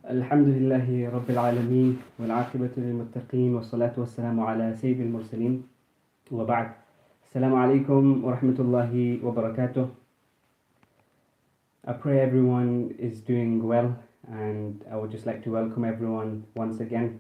الحمد لله رب العالمين والعاقبة للمتقين والصلاة والسلام على سيد المرسلين وبعد. Assalamu alaikum wa rahmatullahi wa barakatuh. I pray everyone is doing well, and I would just like to welcome everyone once again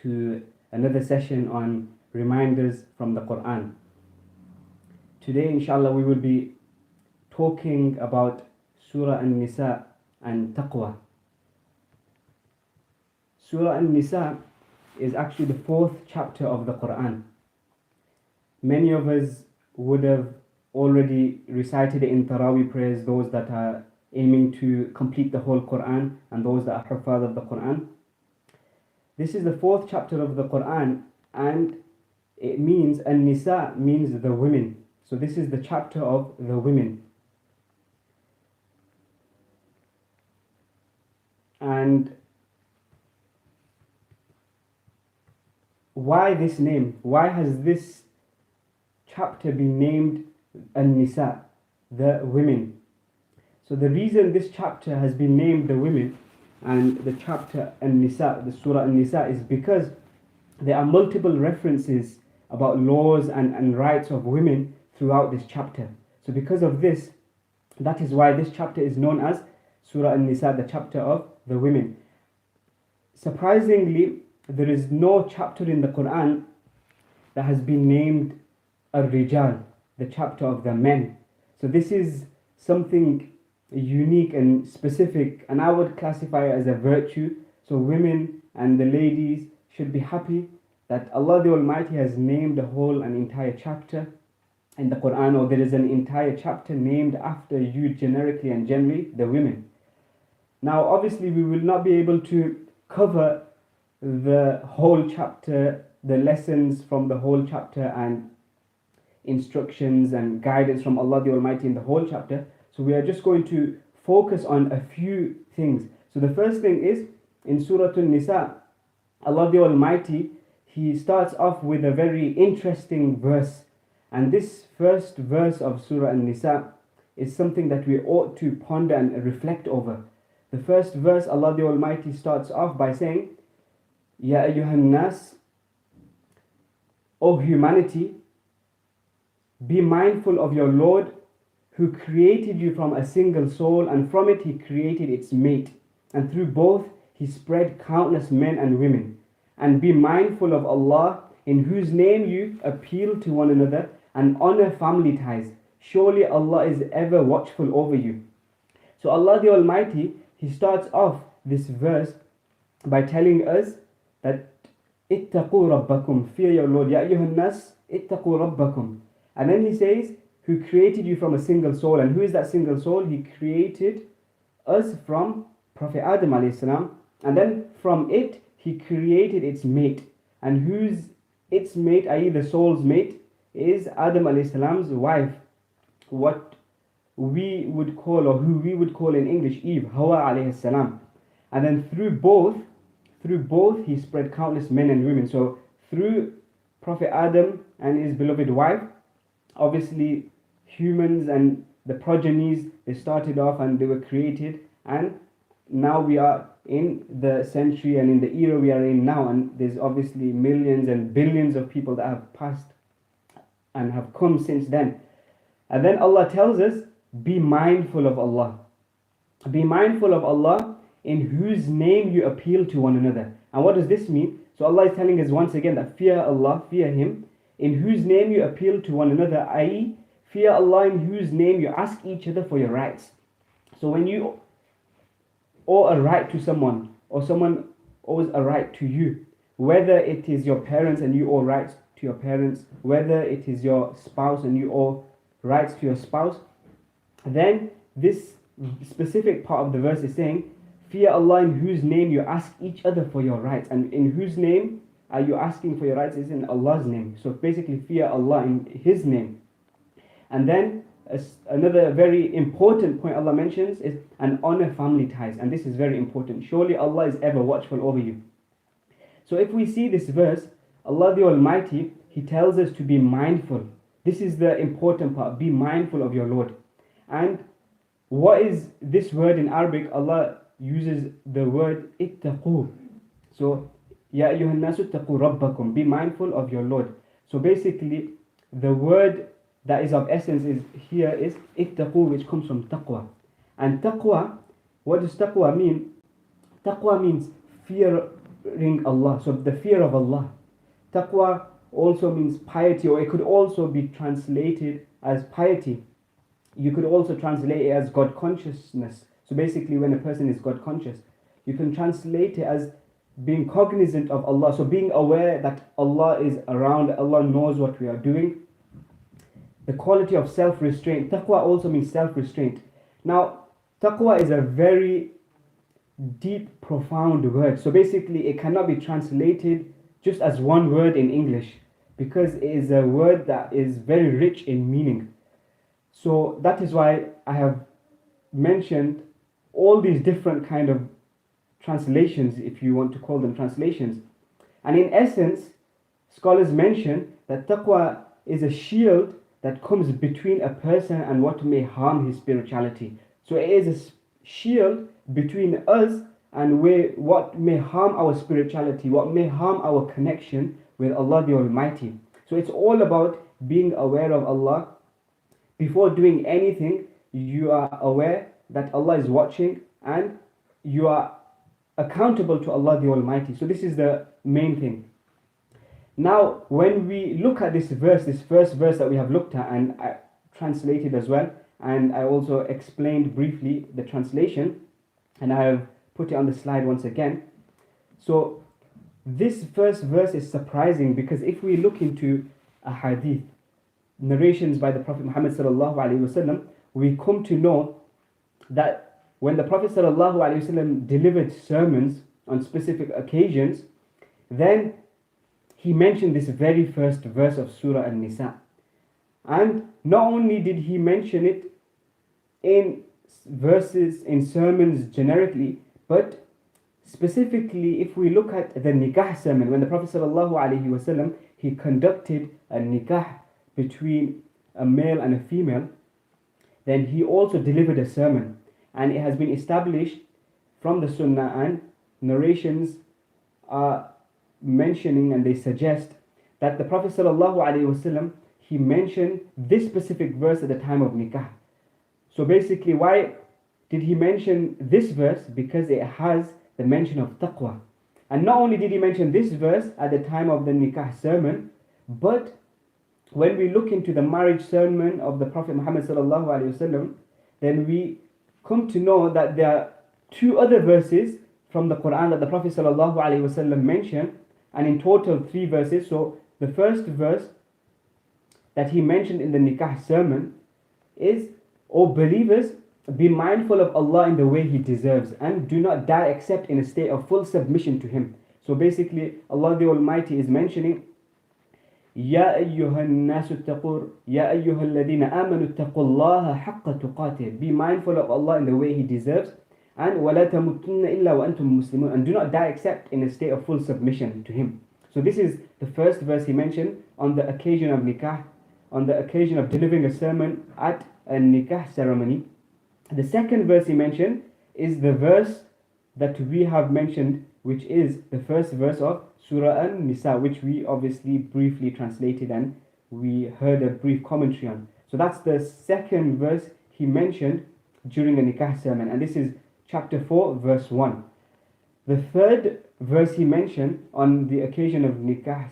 to another session on reminders from the Quran. Today inshallah we will be talking about Surah An-Nisā and Taqwā. Surah An-Nisā is actually the fourth chapter of the Quran. Many of us would have already recited it in Taraweeh prayers, those that are aiming to complete the whole Quran and those that are Huffaz of the Quran. This is the fourth chapter of the Quran, and it means, An-Nisā means the women. So this is the chapter of the women. And why this name? Why has this chapter been named An-Nisā, the women? So the reason this chapter has been named the women and the chapter An-Nisā, the Surah An-Nisā, is because there are multiple references about laws and rights of women throughout this chapter. So because of this, that is why this chapter is known as Surah An-Nisā, the chapter of the women. Surprisingly, there is no chapter in the Quran that has been named Ar-Rijal, the chapter of the men. So this is something unique and specific, and I would classify it as a virtue. So women and the ladies should be happy that Allah the Almighty has named the whole and entire chapter in the Quran, or there is an entire chapter named after you generically and generally, the women. Now obviously we will not be able to cover the whole chapter, the lessons from the whole chapter and instructions and guidance from Allah the Almighty in the whole chapter. So we are just going to focus on a few things. So the first thing is, in Surah An-Nisā, Allah the Almighty, He starts off with a very interesting verse. And this first verse of Surah An-Nisā is something that we ought to ponder and reflect over. The first verse, Allah the Almighty starts off by saying, Ya ayyuhan nas, O humanity, be mindful of your Lord who created you from a single soul, and from it He created its mate, and through both He spread countless men and women. And be mindful of Allah, in whose name you appeal to one another and honor family ties. Surely Allah is ever watchful over you. So Allah the Almighty, He starts off this verse by telling us that ittaqū rabbakum, fear your Lord. Ya ayyuhan nas, ittaqū rabbakum. And then He says, who created you from a single soul. And who is that single soul? He created us from Prophet Adam alayhi salam. And then from it, He created its mate. And whose its mate, i.e. the soul's mate, is Adam alayhi salam's wife. What we would call, or who we would call in English, Eve, Hawa alayhi salam. And then through both He spread countless men and women. So through Prophet Adam and his beloved wife, obviously humans and the progenies, they started off and they were created, and now we are in the century and in the era we are in now, and there's obviously millions and billions of people that have passed and have come since then. And then Allah tells us, be mindful of Allah. Be mindful of Allah, in whose name you appeal to one another. And what does this mean? So Allah is telling us once again that fear Allah, fear Him, in whose name you appeal to one another, i.e. fear Allah in whose name you ask each other for your rights. So when you owe a right to someone, or someone owes a right to you, whether it is your parents and you owe rights to your parents, whether it is your spouse and you owe rights to your spouse, then this specific part of the verse is saying, fear Allah in whose name you ask each other for your rights. And in whose name are you asking for your rights? Is in Allah's name. So basically fear Allah in His name. And then another very important point Allah mentions is, and honor family ties. And this is very important. Surely Allah is ever watchful over you. So if we see this verse, Allah the Almighty, He tells us to be mindful. This is the important part. Be mindful of your Lord. And what is this word in Arabic? Allah uses the word ittaqū. So, Ya ayyuhan nasu ittaqū rabbakum, be mindful of your Lord. So basically, the word that is of essence is here is ittaqū, which comes from taqwa. And taqwa, what does taqwa mean? Taqwa means fearing Allah, so the fear of Allah. Taqwa also means piety, or it could also be translated as piety. You could also translate it as God consciousness. So basically, when a person is God conscious, you can translate it as being cognizant of Allah. So being aware that Allah is around, Allah knows what we are doing. The quality of self-restraint. Taqwa also means self-restraint. Now, taqwa is a very deep, profound word. So basically, it cannot be translated just as one word in English, because it is a word that is very rich in meaning. So that is why I have mentioned all these different kind of translations, if you want to call them translations. And in essence, scholars mention that taqwa is a shield that comes between a person and what may harm his spirituality. So it is a shield between us and what may harm our spirituality, what may harm our connection with Allah the Almighty. So it's all about being aware of Allah. Before doing anything, you are aware that Allah is watching and you are accountable to Allah the Almighty. So this is the main thing. Now, when we look at this verse, this first verse that we have looked at, and I translated as well, and I also explained briefly the translation, and I have put it on the slide once again. So this first verse is surprising, because if we look into a hadith, narrations by the Prophet Muhammad sallallahu alaihi wasallam, we come to know that when the Prophet sallallahu alaihi wasallam delivered sermons on specific occasions, then he mentioned this very first verse of Surah An-Nisā. And not only did he mention it in verses, in sermons generically, but specifically if we look at the nikah sermon, when the Prophet sallallahu alaihi wasallam, he conducted a nikah between a male and a female, then he also delivered a sermon. And it has been established from the Sunnah, and narrations are mentioning and they suggest that the Prophet ﷺ, he mentioned this specific verse at the time of nikah. So basically, why did he mention this verse? Because it has the mention of taqwa. And not only did he mention this verse at the time of the nikah sermon, but when we look into the marriage sermon of the Prophet Muhammad ﷺ, then we come to know that there are two other verses from the Quran that the Prophet ﷺ mentioned, and in total 3 verses. So the first verse that he mentioned in the nikah sermon is, O believers, be mindful of Allah in the way He deserves, and do not die except in a state of full submission to Him. So basically, Allah the Almighty is mentioning, Ya ayyuhan nasu taqur, Ya ayyuhal ladina amanu taqullaha haqqa tuqatih. Be mindful of Allah in the way He deserves, and وَلَا تَمُتُنَّ إِلَّا وَأَنْتُمْ مُسْلِمُونَ, and do not die except in a state of full submission to Him. So this is the first verse he mentioned on the occasion of nikah, on the occasion of delivering a sermon at a nikah ceremony. The second verse he mentioned is the verse that we have mentioned, which is the first verse of Surah An-Nisā, which we obviously briefly translated and we heard a brief commentary on. So that's the second verse he mentioned during the nikah sermon, and this is chapter 4, verse 1. The third verse he mentioned on the occasion of nikah,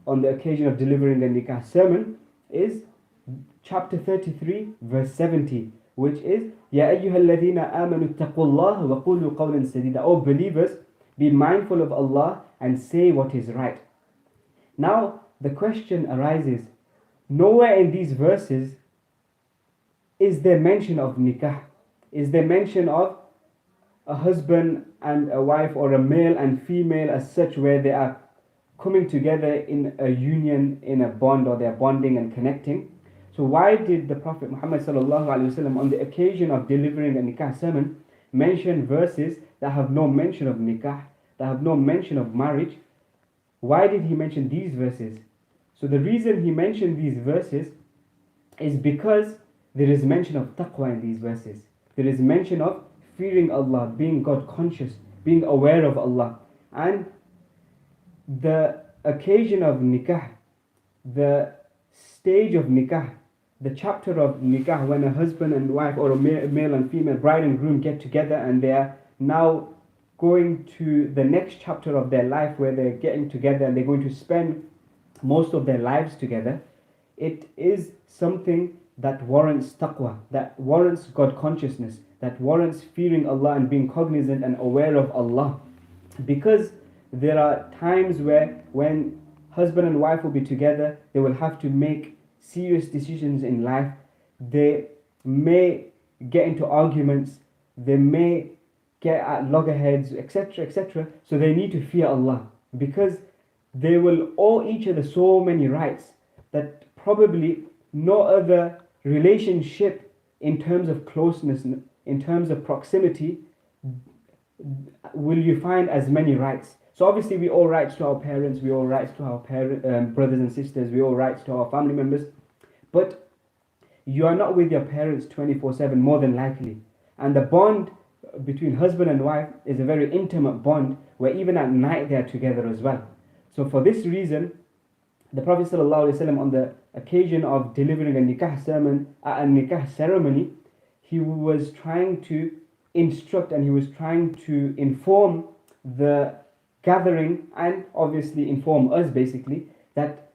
on the occasion of delivering the nikah sermon, is chapter 33, verse 70, which is, Ya ayyuhal ladhina amanu taqullaha wa qulu qawlan sadida. O believers, be mindful of Allah and say what is right. Now, the question arises, nowhere in these verses is there mention of nikah. Is there mention of a husband and a wife, or a male and female as such, where they are coming together in a union, in a bond, or they are bonding and connecting? So why did the Prophet Muhammad ﷺ on the occasion of delivering a nikah sermon mention verses that have no mention of nikah, that have no mention of marriage? Why did he mention these verses? So the reason he mentioned these verses is because there is mention of taqwa in these verses. There is mention of fearing Allah, being God conscious, being aware of Allah. And the occasion of nikah, the stage of nikah, the chapter of nikah, when a husband and wife or a male and female, bride and groom, get together and they are now going to the next chapter of their life where they're getting together and they're going to spend most of their lives together, it is something that warrants taqwa, that warrants God consciousness, that warrants fearing Allah and being cognizant and aware of Allah. Because there are times where when husband and wife will be together, they will have to make serious decisions in life. They may get into arguments, they may get at loggerheads, etc., etc. So they need to fear Allah, because they will owe each other so many rights that probably no other relationship in terms of closeness, in terms of proximity, will you find as many rights. So obviously we owe rights to our parents, we owe rights to our brothers and sisters, we owe rights to our family members, but you are not with your parents 24/7 more than likely. And the bond between husband and wife is a very intimate bond where even at night they are together as well. So for this reason, the Prophet ﷺ, on the occasion of delivering a nikah sermon at a nikah ceremony, he was trying to instruct and he was trying to inform the gathering and obviously inform us basically that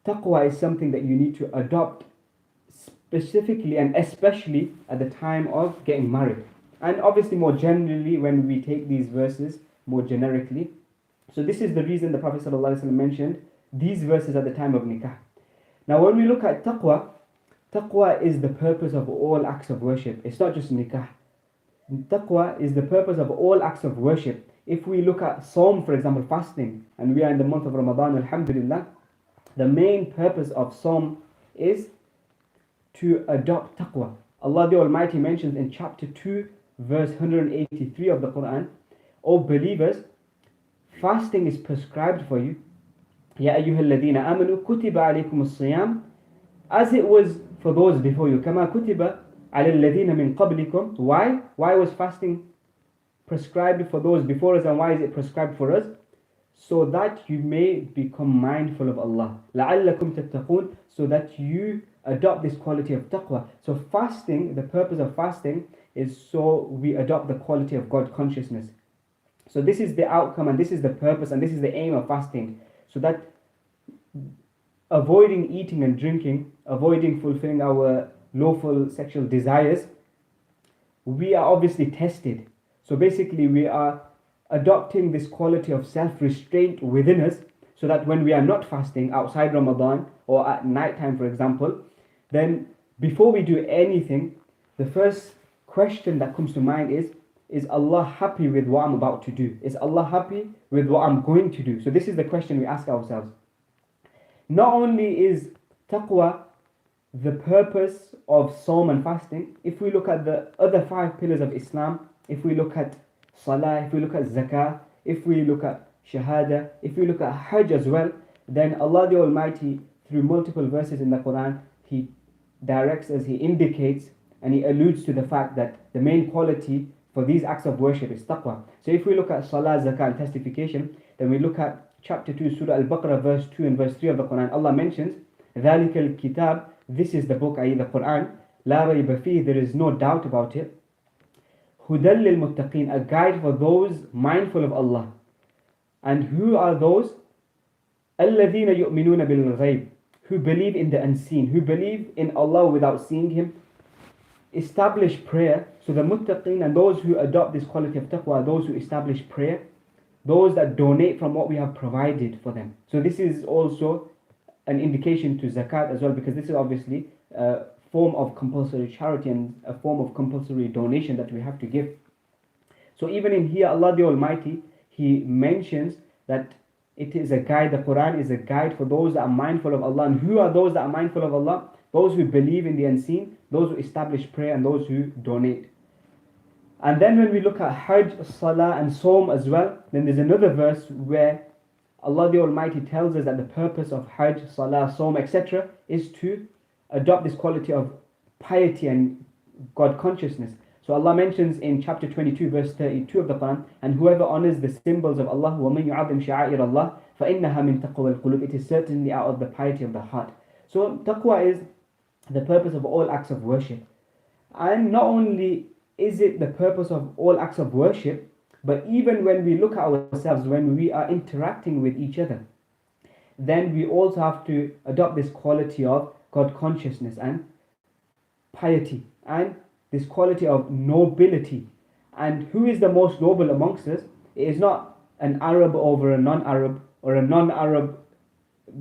taqwa is something that you need to adopt specifically and especially at the time of getting married. And obviously more generally when we take these verses more generically. So this is the reason the Prophet ﷺ mentioned these verses at the time of nikah. Now when we look at taqwa, taqwa is the purpose of all acts of worship. It's not just nikah. Taqwa is the purpose of all acts of worship. If we look at Sawm, for example, fasting, and we are in the month of Ramadan, alhamdulillah, the main purpose of Sawm is to adopt taqwa. Allah the Almighty mentions in chapter 2, verse 183 of the Quran, O believers, fasting is prescribed for you. Ya ayyuhalladhina amanu kutiba alaykum as-siyam, as it was for those before you. Kama kutiba ala alladhina min qablikum. Why? Why was fasting prescribed for those before us and why is it prescribed for us? So that you may become mindful of Allah. لَعَلَّكُمْ تَتَّقُونَ, so that you adopt this quality of taqwa. So fasting, the purpose of fasting is so we adopt the quality of God consciousness. So this is the outcome and this is the purpose and this is the aim of fasting. So that avoiding eating and drinking, avoiding fulfilling our lawful sexual desires, we are obviously tested. So basically we are adopting this quality of self-restraint within us so that when we are not fasting outside Ramadan or at night time, for example, then before we do anything, the first question that comes to mind is Allah happy with what I'm about to do? Is Allah happy with what I'm going to do? So this is the question we ask ourselves. Not only is taqwa the purpose of Sawm and fasting, if we look at the other 5 pillars of Islam, if we look at Salah, if we look at Zakah, if we look at Shahada, if we look at Hajj as well, then Allah the Almighty, through multiple verses in the Quran, He directs us, He indicates, and He alludes to the fact that the main quality for these acts of worship is taqwa. So if we look at Salah, Zakah and testification, then we look at chapter 2, Surah Al-Baqarah, verse 2 and verse 3 of the Quran. Allah mentions, ذَلِكَ الْكِتَابِ, this is the book, i.e. the Quran, لَا رَيْبَ فِيهِ, there is no doubt about it. هُدًى لِلْمُتَّقِينَ, a guide for those mindful of Allah. And who are those? الَّذِينَ يُؤْمِنُونَ بِالْغَيْبِ, who believe in the unseen, who believe in Allah without seeing Him, establish prayer. So the muttaqeen and those who adopt this quality of taqwa are those who establish prayer, those that donate from what we have provided for them. So this is also an indication to zakat as well, because this is obviously a form of compulsory charity and a form of compulsory donation that we have to give. So even in here, Allah the Almighty, He mentions that it is a guide, the Quran is a guide for those that are mindful of Allah. And who are those that are mindful of Allah? Those who believe in the unseen, those who establish prayer, and those who donate. And then when we look at Hajj, Salah and Sawm as well, then there's another verse where Allah the Almighty tells us that the purpose of Hajj, Salah, Sawm, etc. is to adopt this quality of piety and God consciousness. So Allah mentions in chapter 22 verse 32 of the Quran, and whoever honors the symbols of Allah, وَمَنْ يُعَظِّمْ شَعَائِرَ اللَّهِ فَإِنَّهَا مِنْ تَقْوَى الْقُلُوبِ, it is certainly out of the piety of the heart. So taqwa is the purpose of all acts of worship. And not only is it the purpose of all acts of worship, but even when we look at ourselves, when we are interacting with each other, then we also have to adopt this quality of God consciousness and piety, and this quality of nobility. And who is the most noble amongst us? It is not an Arab over a non-Arab, or a non-Arab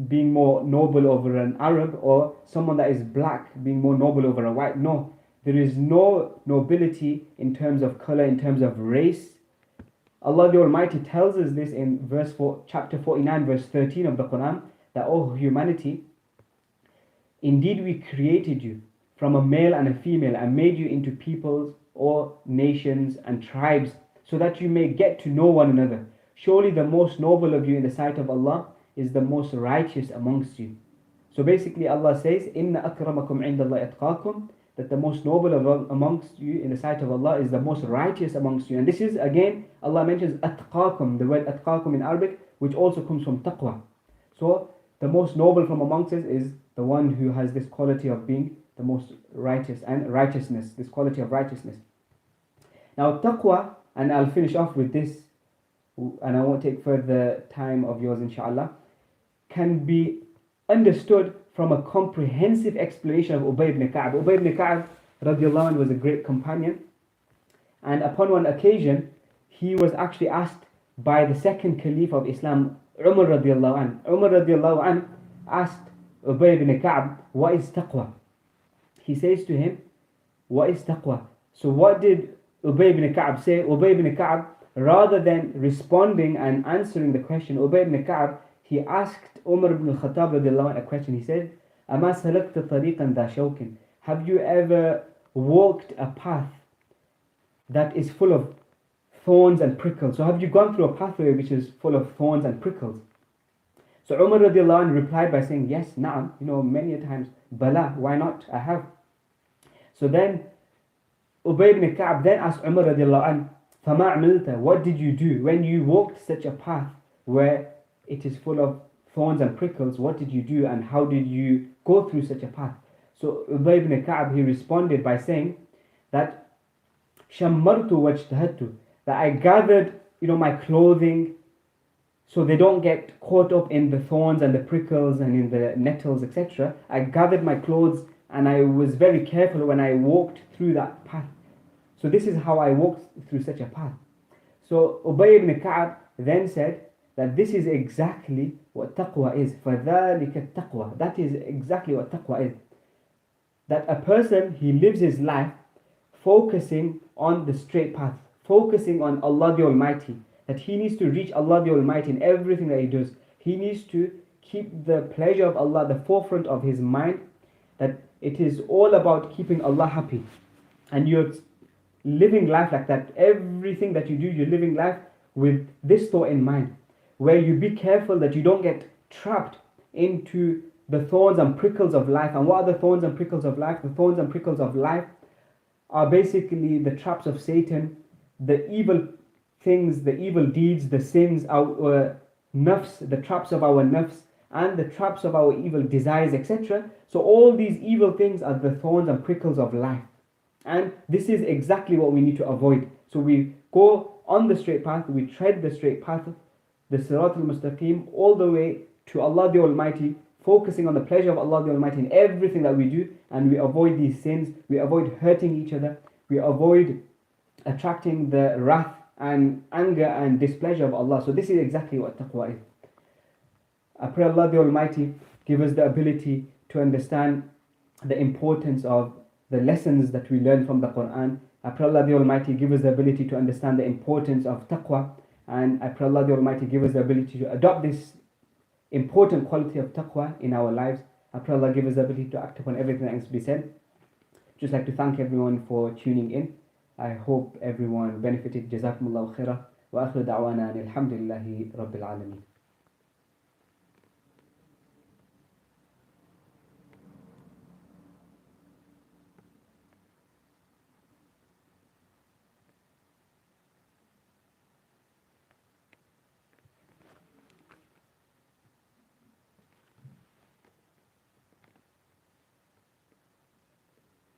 being more noble over an Arab, or someone that is black being more noble over a white. No, there is no nobility in terms of color, in terms of race. Allah the Almighty tells us this in chapter 49 verse 13 of the Quran, that, "O humanity, indeed we created you from a male and a female and made you into peoples or nations and tribes, so that you may get to know one another. Surely the most noble of you in the sight of Allah is the most righteous amongst you." So basically Allah says, "Inna akramakum indallahi atqakum," that the most noble amongst you in the sight of Allah is the most righteous amongst you. And this is, again, Allah mentions atqakum, the word atqakum in Arabic, which also comes from taqwa. So the most noble from amongst us is the one who has this quality of being the most righteous, and righteousness, this quality of righteousness. Now taqwa, and I'll finish off with this, and I won't take further time of yours inshallah, can be understood from a comprehensive explanation of Ubay ibn Ka'b. Ubay ibn Ka'b radiallahu anh was a great companion, and upon one occasion he was actually asked by the second caliph of Islam, Umar radiallahu anh. Umar radiallahu anh asked Ubay ibn Ka'b, "What is taqwa?" He says to him, "What is taqwa?" So what did Ubay ibn Ka'b say? Ubay ibn Ka'b, rather than responding and answering the question, Ubay ibn Ka'b, he asked Umar ibn al-Khattab radiallahu anh a question. He said, "Ama salakta tariqan dha shawkin?" Have you ever walked a path that is full of thorns and prickles? So have you gone through a pathway which is full of thorns and prickles? So Umar radiallahu anh replied by saying, "Yes, na'am, many a times, bala, why not? I have." So then Ubay ibn Ka'b then asked Umar radiallahu anh, "Fama amilta, what did you do when you walked such a path where it is full of thorns and prickles? What did you do, and how did you go through such a path?" So Ubay ibn Ka'b, he responded by saying that shammartu wajtahattu, that I gathered my clothing so they don't get caught up in the thorns and the prickles and in the nettles, etc. I gathered my clothes and I was very careful when I walked through that path. So this is how I walked through such a path. So Ubay ibn Ka'b then said that this is exactly what taqwa is. فَذَلِكَ التَّقْوَى, that is exactly what taqwa is. That a person, he lives his life focusing on the straight path, focusing on Allah the Almighty, that he needs to reach Allah the Almighty in everything that he does. He needs to keep the pleasure of Allah at the forefront of his mind, that it is all about keeping Allah happy. And you're living life like that. Everything that you do, you're living life with this thought in mind, where you be careful that you don't get trapped into the thorns and prickles of life. And what are the thorns and prickles of life? The thorns and prickles of life are basically the traps of Satan, the evil things, the evil deeds, the sins, our nafs, the traps of our nafs, and the traps of our evil desires, etc. So all these evil things are the thorns and prickles of life. And this is exactly what we need to avoid. So we go on the straight path, we tread the straight path, the Sirat al-Mustaqim, all the way to Allah the Almighty, focusing on the pleasure of Allah the Almighty in everything that we do, and we avoid these sins, we avoid hurting each other, we avoid attracting the wrath and anger and displeasure of Allah. So this is exactly what taqwa is. I pray Allah the Almighty give us the ability to understand the importance of the lessons that we learn from the Quran. I pray Allah the Almighty give us the ability to understand the importance of taqwa, and I pray Allah the Almighty give us the ability to adopt this important quality of taqwa in our lives. I pray Allah give us the ability to act upon everything that is to be said. Just like to thank everyone for tuning in. I hope everyone benefited. Jazakumullahu khairah. Wa akhiru da'wana alhamdulillahi rabbil alameen.